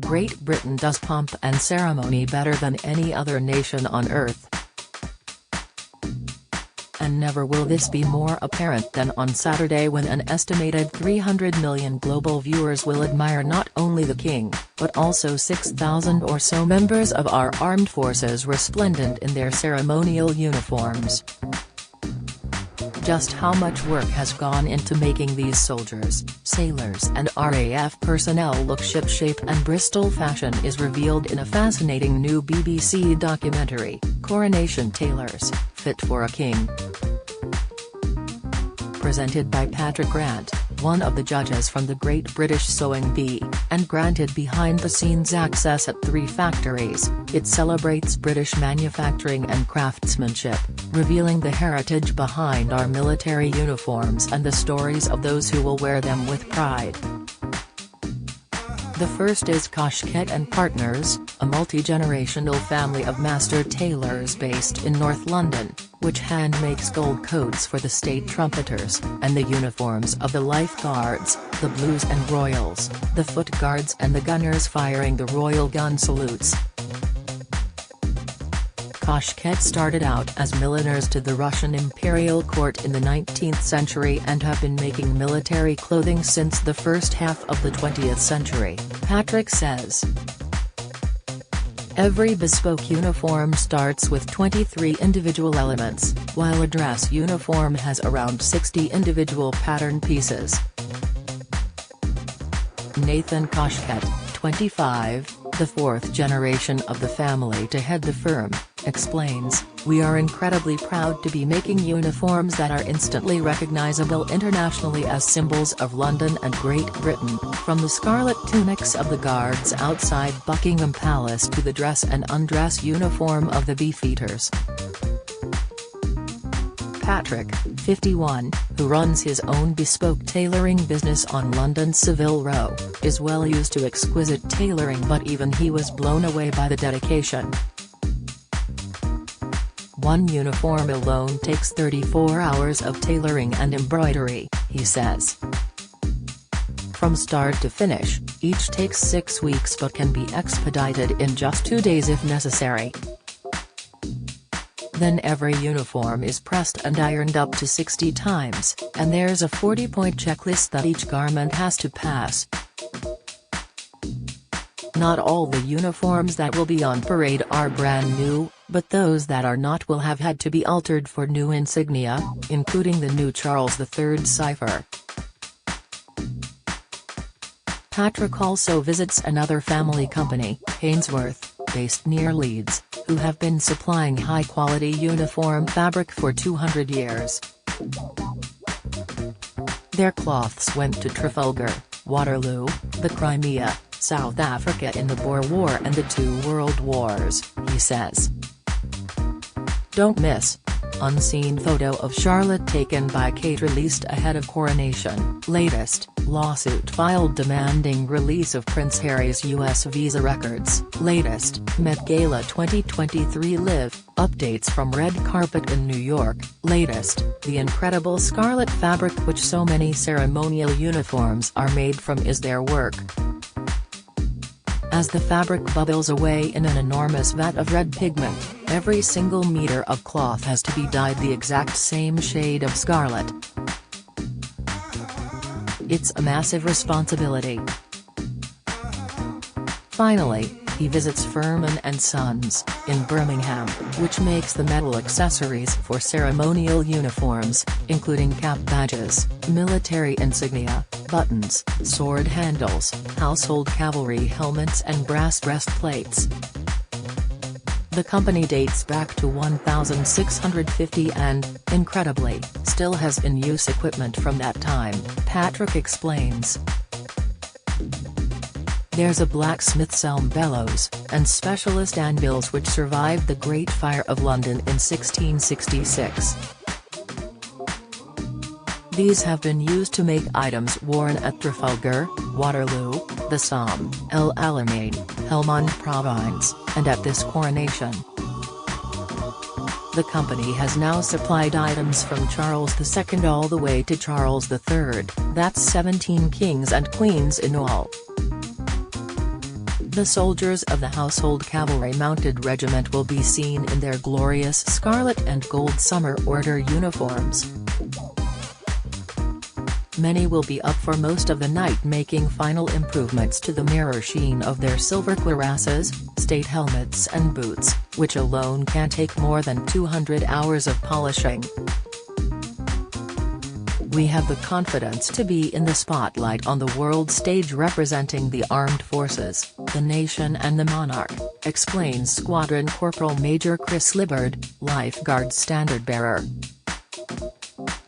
Great Britain does pomp and ceremony better than any other nation on earth. And never will this be more apparent than on Saturday, when an estimated 300 million global viewers will admire not only the King, but also 6,000 or so members of our armed forces resplendent in their ceremonial uniforms. Just how much work has gone into making these soldiers, sailors and RAF personnel look shipshape and Bristol fashion is revealed in a fascinating new BBC documentary, Coronation Tailors, Fit for a King. Presented by Patrick Grant, one of the judges from the Great British Sewing Bee, and granted behind-the-scenes access at 3 factories, it celebrates British manufacturing and craftsmanship, revealing the heritage behind our military uniforms and the stories of those who will wear them with pride. The first is Coshket and Partners, a multi-generational family of master tailors based in North London, which hand-makes gold coats for the state trumpeters, and the uniforms of the Life Guards, the Blues and Royals, the Foot Guards and the gunners firing the Royal Gun salutes. Coshket started out as milliners to the Russian imperial court in the 19th century and have been making military clothing since the first half of the 20th century, Patrick says. Every bespoke uniform starts with 23 individual elements, while a dress uniform has around 60 individual pattern pieces. Nathan Coshket, 25, the 4th generation of the family to head the firm, explains, "We are incredibly proud to be making uniforms that are instantly recognizable internationally as symbols of London and Great Britain, from the scarlet tunics of the guards outside Buckingham Palace to the dress and undress uniform of the Beefeaters." Patrick, 51, who runs his own bespoke tailoring business on London's Savile Row, is well used to exquisite tailoring, but even he was blown away by the dedication. One uniform alone takes 34 hours of tailoring and embroidery, he says. From start to finish, each takes 6 weeks but can be expedited in just 2 days if necessary. Then every uniform is pressed and ironed up to 60 times, and there's a 40-point checklist that each garment has to pass. Not all the uniforms that will be on parade are brand new, but those that are not will have had to be altered for new insignia, including the new Charles III cipher. Patrick also visits another family company, Hainsworth, based near Leeds, who have been supplying high-quality uniform fabric for 200 years. Their cloths went to Trafalgar, Waterloo, the Crimea, South Africa in the Boer War and the 2 World Wars, he says. Don't miss. Unseen photo of Charlotte taken by Kate released ahead of Coronation. Latest, lawsuit filed demanding release of Prince Harry's US visa records. Latest, Met Gala 2023 live, updates from red carpet in New York. Latest, the incredible scarlet fabric which so many ceremonial uniforms are made from is their work. As the fabric bubbles away in an enormous vat of red pigment, every single meter of cloth has to be dyed the exact same shade of scarlet. It's a massive responsibility. Finally, he visits Furman & Sons, in Birmingham, which makes the metal accessories for ceremonial uniforms, including cap badges, military insignia, buttons, sword handles, household cavalry helmets and brass breastplates. The company dates back to 1650 and, incredibly, still has in use equipment from that time, Patrick explains. There's a blacksmith's elm bellows, and specialist anvils which survived the Great Fire of London in 1666. These have been used to make items worn at Trafalgar, Waterloo, the Somme, El Alamein, Helmand-Provence, and at this coronation. The company has now supplied items from Charles II all the way to Charles III, that's 17 kings and queens in all. The soldiers of the Household Cavalry Mounted Regiment will be seen in their glorious scarlet and gold summer order uniforms. Many will be up for most of the night making final improvements to the mirror sheen of their silver cuirasses, state helmets and boots, which alone can take more than 200 hours of polishing. We have the confidence to be in the spotlight on the world stage representing the armed forces, the nation and the monarch, explains Squadron Corporal Major Chris Libbard, Lifeguard standard bearer.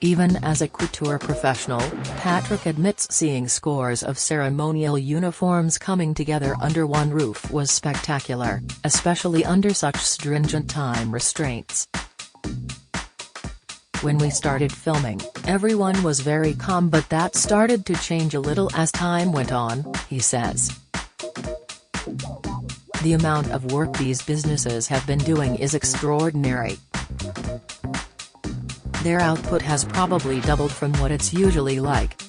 Even as a couture professional, Patrick admits seeing scores of ceremonial uniforms coming together under one roof was spectacular, especially under such stringent time restraints. When we started filming, everyone was very calm, but that started to change a little as time went on, he says. The amount of work these businesses have been doing is extraordinary. Their output has probably doubled from what it's usually like.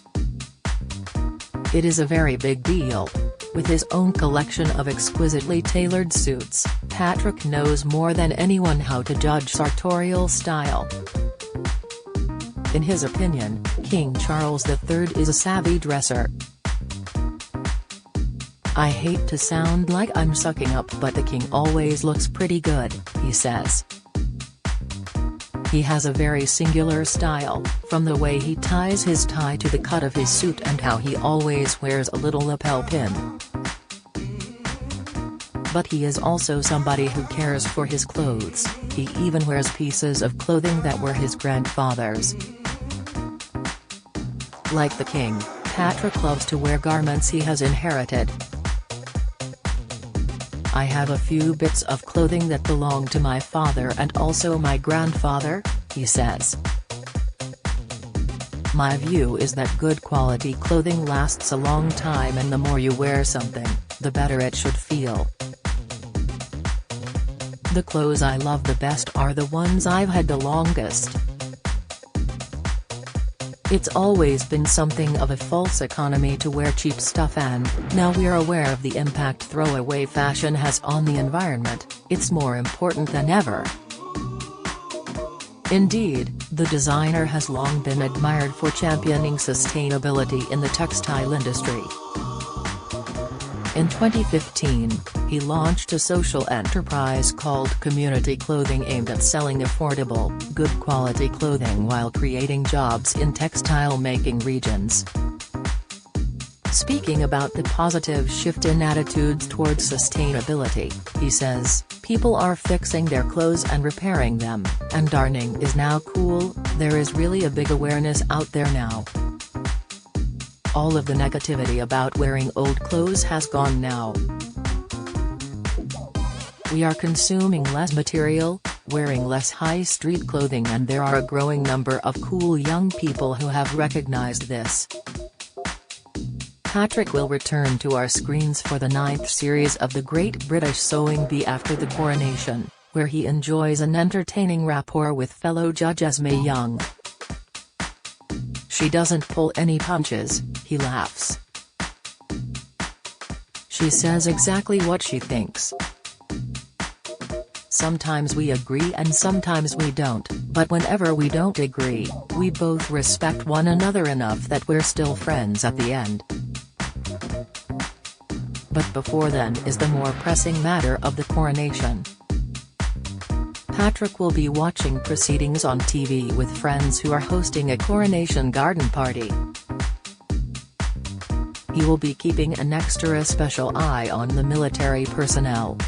It is a very big deal. With his own collection of exquisitely tailored suits, Patrick knows more than anyone how to judge sartorial style. In his opinion, King Charles III is a savvy dresser. I hate to sound like I'm sucking up, but the king always looks pretty good, he says. He has a very singular style, from the way he ties his tie to the cut of his suit and how he always wears a little lapel pin. But he is also somebody who cares for his clothes. He even wears pieces of clothing that were his grandfather's. Like the king, Patrick loves to wear garments he has inherited. I have a few bits of clothing that belong to my father and also my grandfather, he says. My view is that good quality clothing lasts a long time, and the more you wear something, the better it should feel. The clothes I love the best are the ones I've had the longest. It's always been something of a false economy to wear cheap stuff, and, now we're aware of the impact throwaway fashion has on the environment, it's more important than ever. Indeed, the designer has long been admired for championing sustainability in the textile industry. In 2015, he launched a social enterprise called Community Clothing aimed at selling affordable, good-quality clothing while creating jobs in textile-making regions. Speaking about the positive shift in attitudes towards sustainability, he says, people are fixing their clothes and repairing them, and darning is now cool. There is really a big awareness out there now. All of the negativity about wearing old clothes has gone now. We are consuming less material, wearing less high-street clothing, and there are a growing number of cool young people who have recognized this. Patrick will return to our screens for the 9th series of the Great British Sewing Bee after the Coronation, where he enjoys an entertaining rapport with fellow judge Esme Young. She doesn't pull any punches, he laughs. She says exactly what she thinks. Sometimes we agree and sometimes we don't, but whenever we don't agree, we both respect one another enough that we're still friends at the end. But before then is the more pressing matter of the coronation. Patrick will be watching proceedings on TV with friends who are hosting a coronation garden party. He will be keeping an extra special eye on the military personnel.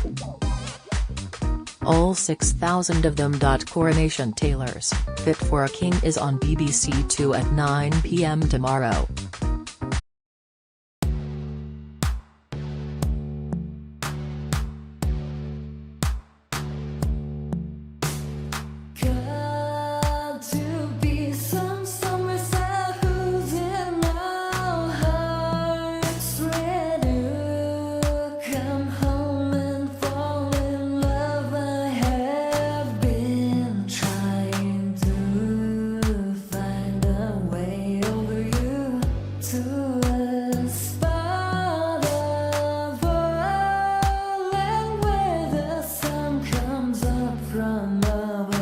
All 6,000 of them. Coronation Tailors, Fit for a King is on BBC Two at 9 p.m. tomorrow. another